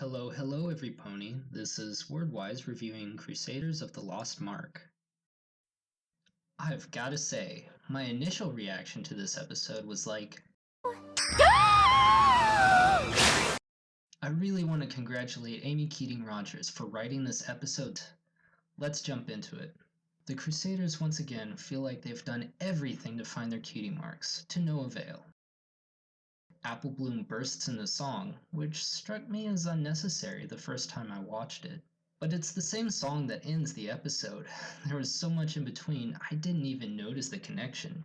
Hello, hello, every pony. This is Wordwise reviewing Crusaders of the Lost Mark. I've gotta say, my initial reaction to this episode was like, I really want to congratulate Amy Keating Rogers for writing this episode. Let's jump into it. The Crusaders once again feel like they've done everything to find their cutie marks, to no avail. Apple Bloom bursts into song, which struck me as unnecessary the first time I watched it. But it's the same song that ends the episode. There was so much in between, I didn't even notice the connection.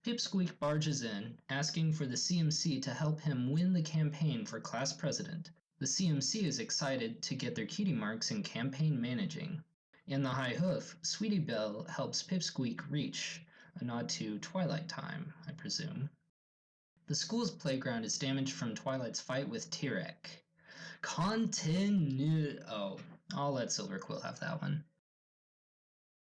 Pipsqueak barges in, asking for the CMC to help him win the campaign for class president. The CMC is excited to get their cutie marks in campaign managing. In the High Hoof, Sweetie Belle helps Pipsqueak reach, a nod to Twilight Time, I presume. The school's playground is damaged from Twilight's fight with Tirek. Oh, I'll let Silverquill have that one.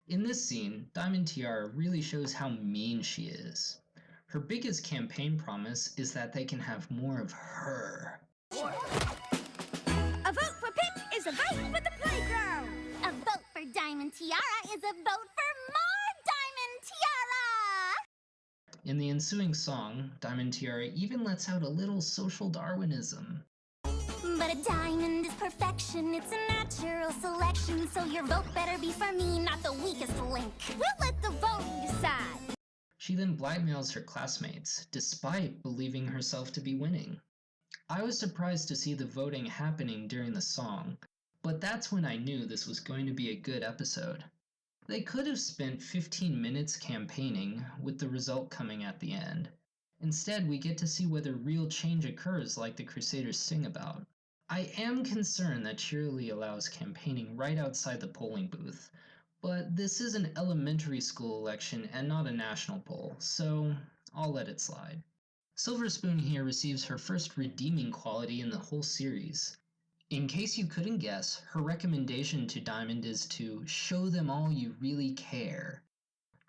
In this scene, Diamond Tiara really shows how mean she is. Her biggest campaign promise is that they can have more of her. A vote for Pip is a vote for the playground. A vote for Diamond Tiara is a vote for more Diamond Tiara. In the ensuing song, Diamond Tiara even lets out a little social Darwinism. But a diamond is perfection, it's a natural selection, so your vote better be for me, not the weakest link. We'll let the voting decide. She then blackmails her classmates, despite believing herself to be winning. I was surprised to see the voting happening during the song, but that's when I knew this was going to be a good episode. They could have spent 15 minutes campaigning, with the result coming at the end. Instead, we get to see whether real change occurs like the Crusaders sing about. I am concerned that Cheerilee allows campaigning right outside the polling booth, but this is an elementary school election and not a national poll, so I'll let it slide. Silver Spoon here receives her first redeeming quality in the whole series. In case you couldn't guess, her recommendation to Diamond is to show them all you really care.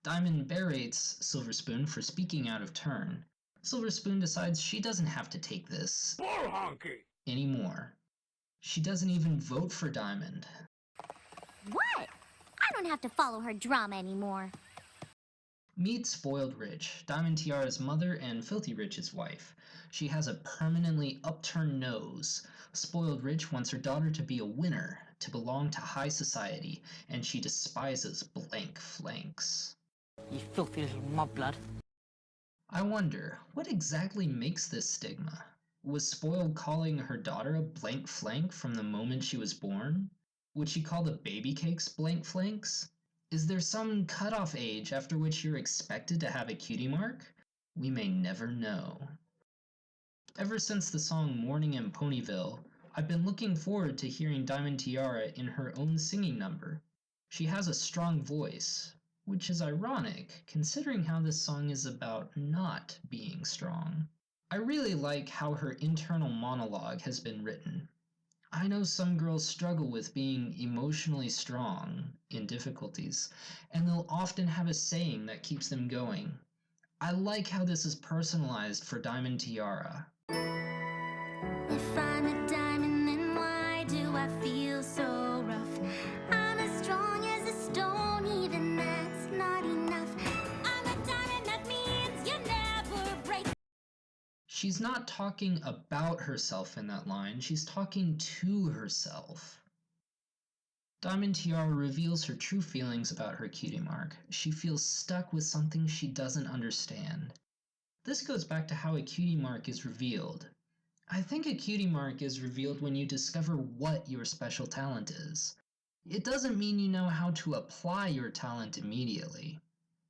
Diamond berates Silver Spoon for speaking out of turn. Silver Spoon decides she doesn't have to take this anymore. She doesn't even vote for Diamond. What? I don't have to follow her drama anymore. Meet Spoiled Rich, Diamond Tiara's mother and Filthy Rich's wife. She has a permanently upturned nose. Spoiled Rich wants her daughter to be a winner, to belong to high society, and she despises blank flanks. You filthy little mudblood. I wonder, what exactly makes this stigma? Was Spoiled calling her daughter a blank flank from the moment she was born? Would she call the baby cakes blank flanks? Is there some cutoff age after which you're expected to have a cutie mark? We may never know. Ever since the song Morning in Ponyville, I've been looking forward to hearing Diamond Tiara in her own singing number. She has a strong voice, which is ironic considering how this song is about not being strong. I really like how her internal monologue has been written. I know some girls struggle with being emotionally strong in difficulties, and they'll often have a saying that keeps them going. I like how this is personalized for Diamond Tiara. If I'm a diamond, then why do I feel so rough? I'm as strong as a stone, even that's not enough. I'm a diamond, that means you never break. She's not talking about herself in that line, she's talking to herself. Diamond Tiara reveals her true feelings about her cutie mark. She feels stuck with something she doesn't understand. This goes back to how a cutie mark is revealed. I think a cutie mark is revealed when you discover what your special talent is. It doesn't mean you know how to apply your talent immediately.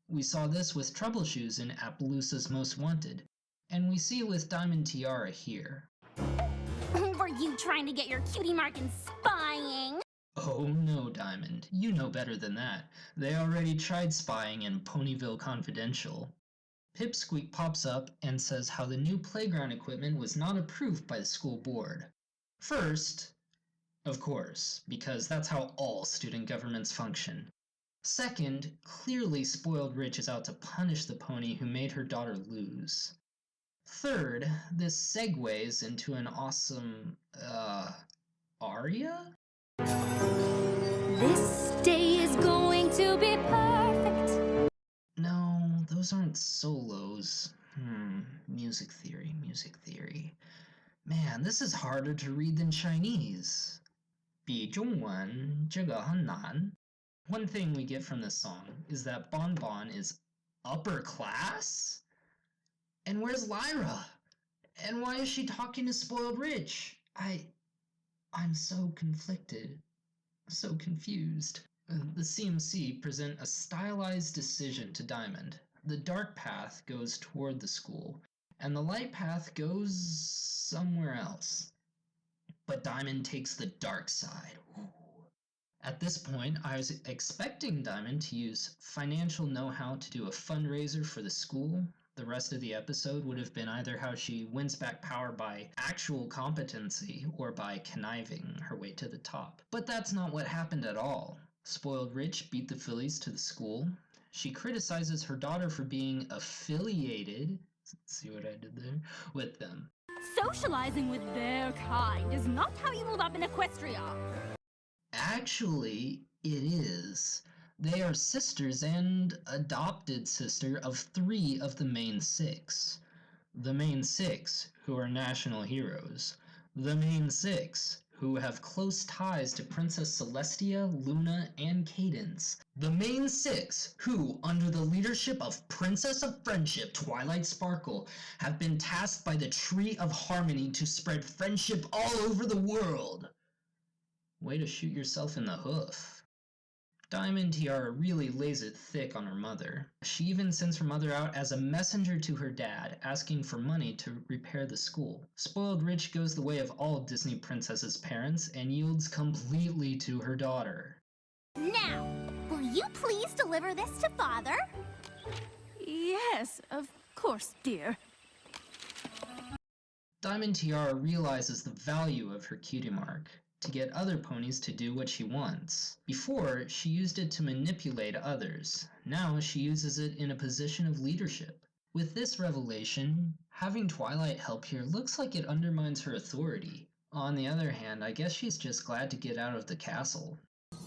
We saw this with Troubleshoes in Appaloosa's Most Wanted, and we see it with Diamond Tiara here. Were you trying to get your cutie mark in spying? Oh no, Diamond, you know better than that. They already tried spying in Ponyville Confidential. Pipsqueak pops up and says how the new playground equipment was not approved by the school board. First, of course, because that's how all student governments function. Second, clearly Spoiled Rich is out to punish the pony who made her daughter lose. Third, this segues into an awesome, aria? This day is going to be perfect. No, those aren't solos. Music theory. Man, this is harder to read than Chinese. 比中文这个很难. One thing we get from this song is that Bon Bon is upper class? And where's Lyra? And why is she talking to Spoiled Rich? I'm so conflicted, so confused. The CMC present a stylized decision to Diamond. The dark path goes toward the school, and the light path goes somewhere else. But Diamond takes the dark side. At this point, I was expecting Diamond to use financial know-how to do a fundraiser for the school. The rest of the episode would have been either how she wins back power by actual competency or by conniving her way to the top. But that's not what happened at all. Spoiled Rich beat the Phillies to the school. She criticizes her daughter for being affiliated, see what I did there, with them. Socializing with their kind is not how you move up in Equestria. Actually, it is. They are sisters and adopted sister of 3 of the main 6. The main 6, who are national heroes. The main 6, who have close ties to Princess Celestia, Luna, and Cadence. The main 6, who, under the leadership of Princess of Friendship, Twilight Sparkle, have been tasked by the Tree of Harmony to spread friendship all over the world. Way to shoot yourself in the hoof. Diamond Tiara really lays it thick on her mother. She even sends her mother out as a messenger to her dad, asking for money to repair the school. Spoiled Rich goes the way of all Disney princesses' parents and yields completely to her daughter. Now, will you please deliver this to Father? Yes, of course, dear. Diamond Tiara realizes the value of her cutie mark to get other ponies to do what she wants. Before, she used it to manipulate others. Now she uses it in a position of leadership. With this revelation, having Twilight help here looks like it undermines her authority. On the other hand, I guess she's just glad to get out of the castle.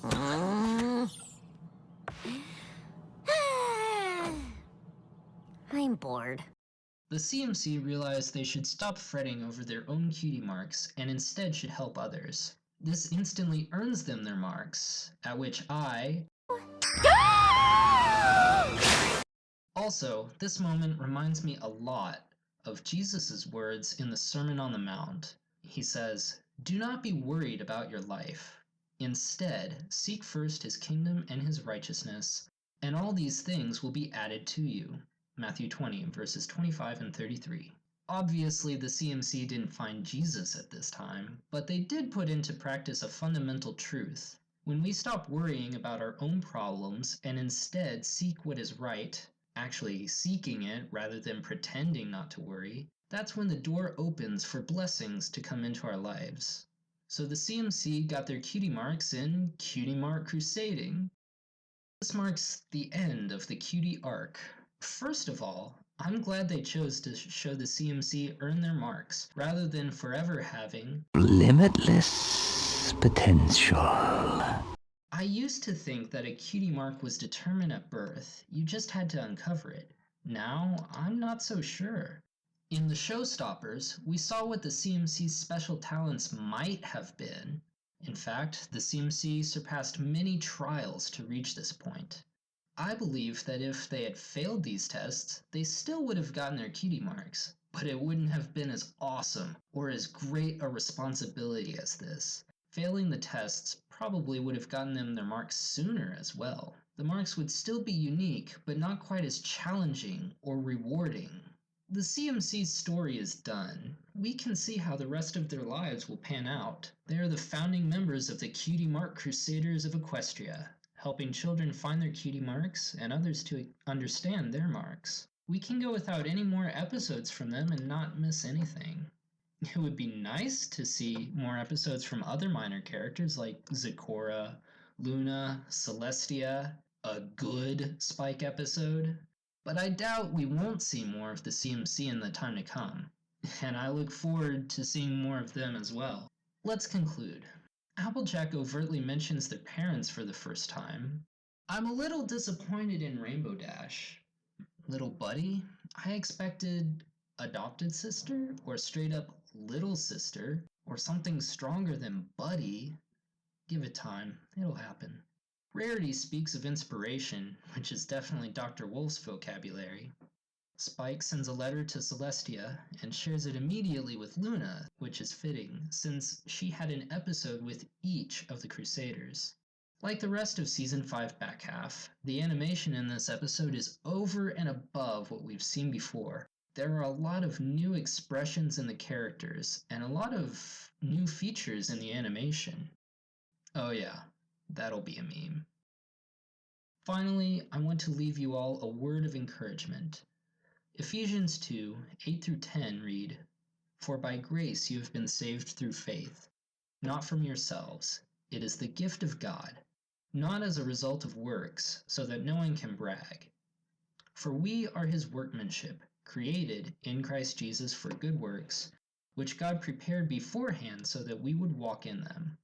I'm bored. The CMC realized they should stop fretting over their own cutie marks and instead should help others. This instantly earns them their marks, at which I... Also, this moment reminds me a lot of Jesus' words in the Sermon on the Mount. He says, "Do not be worried about your life. Instead, seek first his kingdom and his righteousness, and all these things will be added to you." Matthew 20, verses 25 and 33. Obviously, the CMC didn't find Jesus at this time, but they did put into practice a fundamental truth. When we stop worrying about our own problems and instead seek what is right, actually seeking it rather than pretending not to worry, that's when the door opens for blessings to come into our lives. So the CMC got their cutie marks in Cutie Mark Crusading. This marks the end of the cutie arc. First of all, I'm glad they chose to show the CMC earn their marks, rather than forever having limitless potential. I used to think that a cutie mark was determined at birth, you just had to uncover it. Now, I'm not so sure. In the Showstoppers, we saw what the CMC's special talents might have been. In fact, the CMC surpassed many trials to reach this point. I believe that if they had failed these tests, they still would have gotten their cutie marks, but it wouldn't have been as awesome or as great a responsibility as this. Failing the tests probably would have gotten them their marks sooner as well. The marks would still be unique, but not quite as challenging or rewarding. The CMC's story is done. We can see how the rest of their lives will pan out. They are the founding members of the Cutie Mark Crusaders of Equestria, helping children find their cutie marks and others to understand their marks. We can go without any more episodes from them and not miss anything. It would be nice to see more episodes from other minor characters like Zecora, Luna, Celestia, a good Spike episode. But I doubt we won't see more of the CMC in the time to come, and I look forward to seeing more of them as well. Let's conclude. Applejack overtly mentions their parents for the first time. I'm a little disappointed in Rainbow Dash. Little Buddy? I expected adopted sister or straight up little sister or something stronger than Buddy. Give it time, it'll happen. Rarity speaks of inspiration, which is definitely Dr. Wolf's vocabulary. Spike sends a letter to Celestia and shares it immediately with Luna, which is fitting, since she had an episode with each of the Crusaders. Like the rest of Season 5 back half, the animation in this episode is over and above what we've seen before. There are a lot of new expressions in the characters, and a lot of new features in the animation. Oh yeah, that'll be a meme. Finally, I want to leave you all a word of encouragement. Ephesians 2, 8 through 10 read, "For by grace you have been saved through faith, not from yourselves. It is the gift of God, not as a result of works, so that no one can brag. For we are his workmanship, created in Christ Jesus for good works, which God prepared beforehand so that we would walk in them."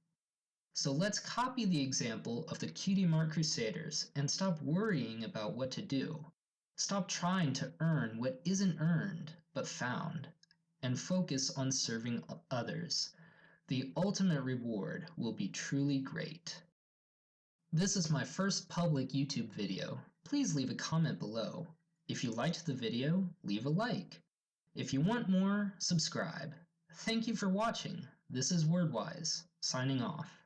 So let's copy the example of the Cutie Mark Crusaders and stop worrying about what to do. Stop trying to earn what isn't earned but found, and focus on serving others. The ultimate reward will be truly great. This is my first public YouTube video. Please leave a comment below. If you liked the video, leave a like. If you want more, subscribe. Thank you for watching. This is Wordwise, signing off.